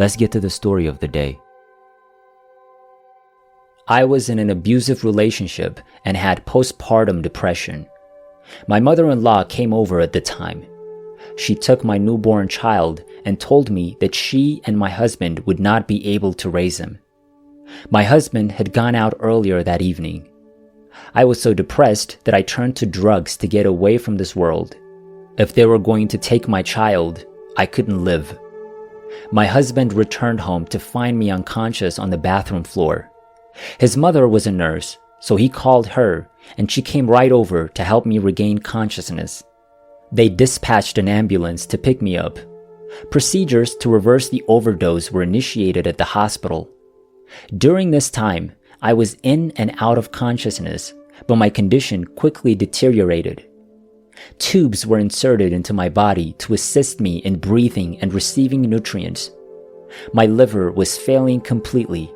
Let's get to the story of the day. I was in an abusive relationship and had postpartum depression. My mother-in-law came over at the time. She took my newborn child and told me that she and my husband would not be able to raise him. My husband had gone out earlier that evening. I was so depressed that I turned to drugs to get away from this world. If they were going to take my child, I couldn't live. My husband returned home to find me unconscious on the bathroom floor. His mother was a nurse, so he called her, and she came right over to help me regain consciousness. They dispatched an ambulance to pick me up. Procedures to reverse the overdose were initiated at the hospital. During this time, I was in and out of consciousness, but my condition quickly deteriorated. Tubes were inserted into my body to assist me in breathing and receiving nutrients. My liver was failing completely.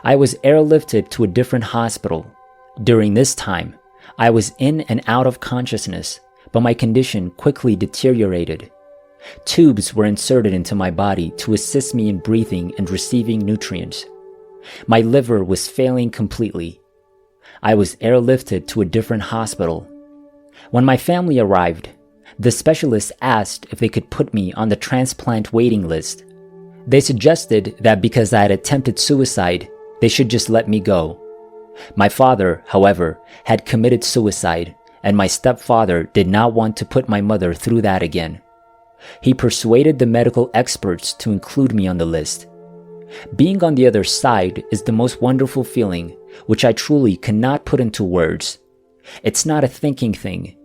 I was airlifted to a different hospital. During this time, I was in and out of consciousness, but my condition quickly deteriorated. Tubes were inserted into my body to assist me in breathing and receiving nutrients. My liver was failing completely. I was airlifted to a different hospital. When my family arrived, the specialist asked if they could put me on the transplant waiting list. They suggested that because I had attempted suicide, they should just let me go. My father, however, had committed suicide, and my stepfather did not want to put my mother through that again. He persuaded the medical experts to include me on the list. Being on the other side is the most wonderful feeling, which I truly cannot put into words. It's not a thinking thing.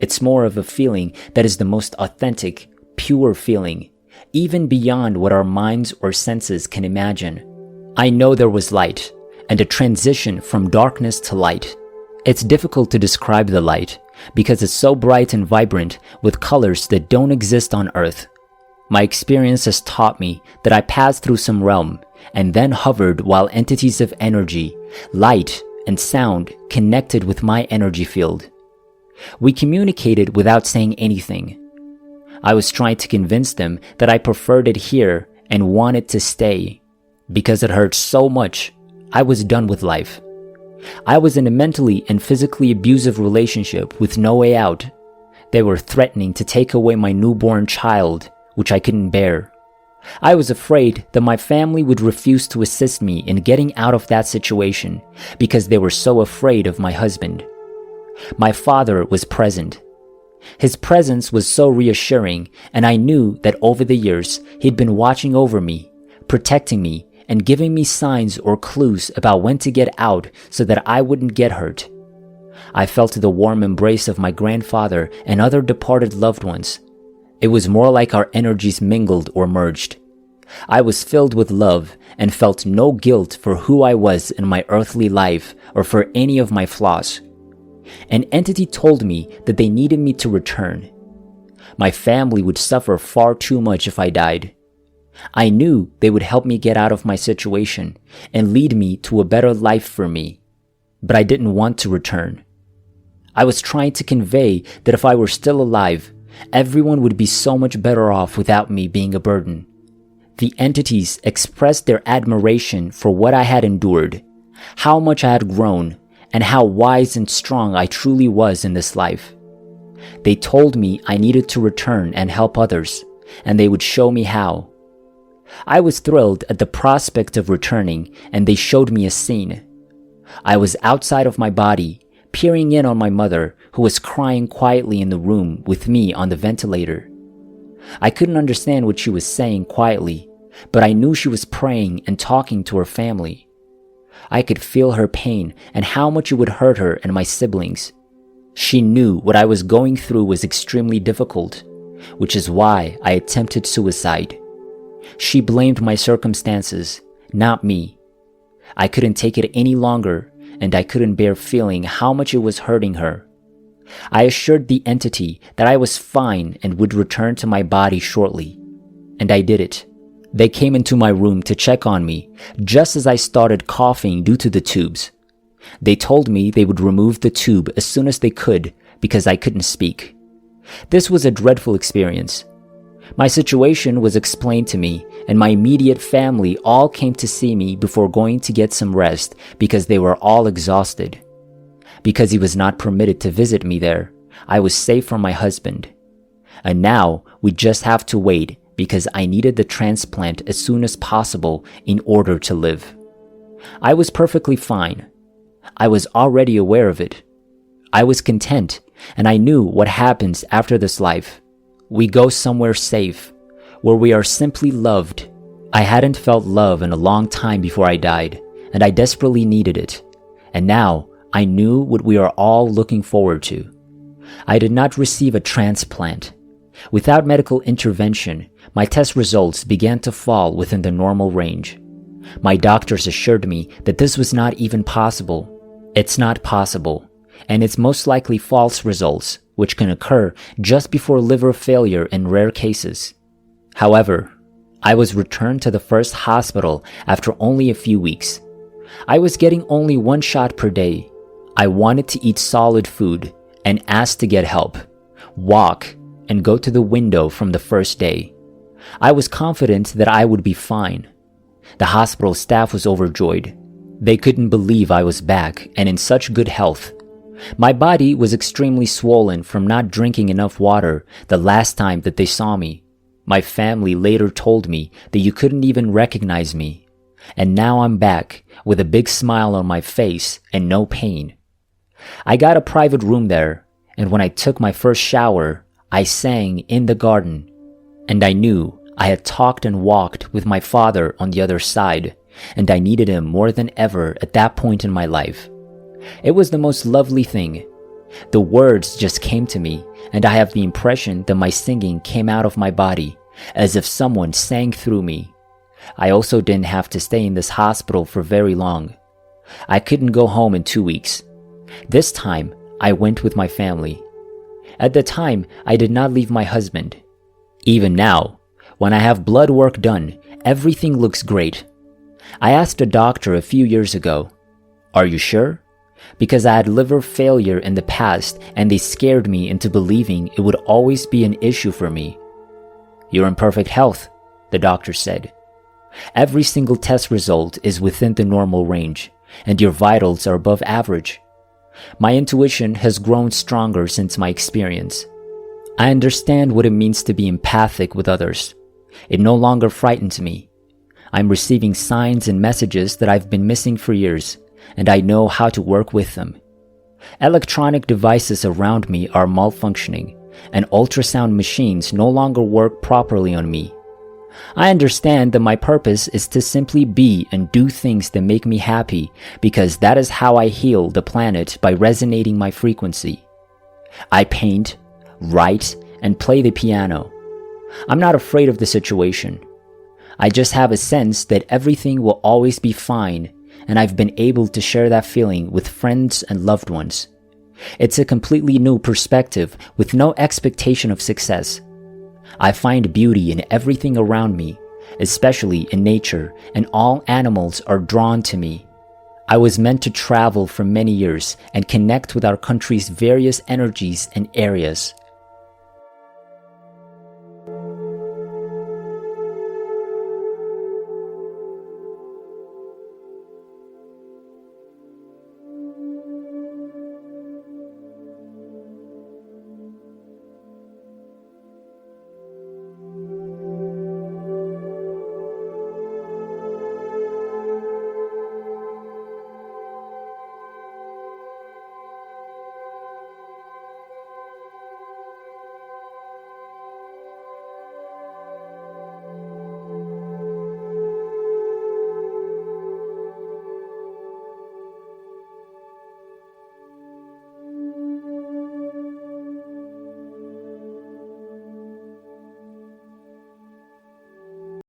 It's more of a feeling that is the most authentic, pure feeling, even beyond what our minds or senses can imagine. I know there was light, and a transition from darkness to light. It's difficult to describe the light, because it's so bright and vibrant with colors that don't exist on Earth. My experience has taught me that I passed through some realm, and then hovered while entities of energy, light, and sound connected with my energy field. We communicated without saying anything. I was trying to convince them that I preferred it here and wanted to stay. Because it hurt so much, I was done with life. I was in a mentally and physically abusive relationship with no way out. They were threatening to take away my newborn child, which I couldn't bear. I was afraid that my family would refuse to assist me in getting out of that situation because they were so afraid of my husband. My father was present. His presence was so reassuring, and I knew that over the years he'd been watching over me, protecting me, and giving me signs or clues about when to get out so that I wouldn't get hurt. I felt the warm embrace of my grandfather and other departed loved ones. It was more like our energies mingled or merged. I was filled with love and felt no guilt for who I was in my earthly life or for any of my flaws. An entity told me that they needed me to return. My family would suffer far too much if I died. I knew they would help me get out of my situation and lead me to a better life for me, but I didn't want to return. I was trying to convey that if I were still alive, everyone would be so much better off without me being a burden. The entities expressed their admiration for what I had endured, how much I had grown, and how wise and strong I truly was in this life. They told me I needed to return and help others, and they would show me how. I was thrilled at the prospect of returning, and they showed me a scene. I was outside of my body, peering in on my mother, who was crying quietly in the room with me on the ventilator. I couldn't understand what she was saying quietly, but I knew she was praying and talking to her family. I could feel her pain and how much it would hurt her and my siblings. She knew what I was going through was extremely difficult, which is why I attempted suicide. She blamed my circumstances, not me. I couldn't take it any longer, and I couldn't bear feeling how much it was hurting her. I assured the entity that I was fine and would return to my body shortly. And I did it. They came into my room to check on me, just as I started coughing due to the tubes. They told me they would remove the tube as soon as they could because I couldn't speak. This was a dreadful experience. My situation was explained to me, and my immediate family all came to see me before going to get some rest because they were all exhausted. Because he was not permitted to visit me there, I was safe from my husband. And now we just have to wait because I needed the transplant as soon as possible in order to live. I was perfectly fine. I was already aware of it. I was content, and I knew what happens after this life. We go somewhere safe, where we are simply loved. I hadn't felt love in a long time before I died, and I desperately needed it. And now I knew what we are all looking forward to. I did not receive a transplant. Without medical intervention, my test results began to fall within the normal range. My doctors assured me that this was not even possible. It's not possible, and it's most likely false results, which can occur just before liver failure in rare cases. However, I was returned to the first hospital after only a few weeks. I was getting only 1 shot per day. I wanted to eat solid food and asked to get help, walk, and go to the window from the first day. I was confident that I would be fine. The hospital staff was overjoyed. They couldn't believe I was back and in such good health. My body was extremely swollen from not drinking enough water the last time that they saw me. My family later told me that you couldn't even recognize me. And now I'm back with a big smile on my face and no pain. I got a private room there, and when I took my first shower, I sang in the garden. And I knew I had talked and walked with my father on the other side, and I needed him more than ever at that point in my life. It was the most lovely thing. The words just came to me, and I have the impression that my singing came out of my body, as if someone sang through me. I also didn't have to stay in this hospital for very long. I couldn't go home in 2 weeks. This time, I went with my family. At the time, I did not leave my husband. Even now, when I have blood work done, everything looks great. I asked a doctor a few years ago, "Are you sure?" Because I had liver failure in the past and they scared me into believing it would always be an issue for me. "You're in perfect health," the doctor said. "Every single test result is within the normal range, and your vitals are above average." My intuition has grown stronger since my experience. I understand what it means to be empathic with others. It no longer frightens me. I'm receiving signs and messages that I've been missing for years, and I know how to work with them. Electronic devices around me are malfunctioning, and ultrasound machines no longer work properly on me. I understand that my purpose is to simply be and do things that make me happy, because that is how I heal the planet by resonating my frequency. I paint, write, and play the piano. I'm not afraid of the situation. I just have a sense that everything will always be fine, and I've been able to share that feeling with friends and loved ones. It's a completely new perspective with no expectation of success. I find beauty in everything around me, especially in nature, and all animals are drawn to me. I was meant to travel for many years and connect with our country's various energies and areas.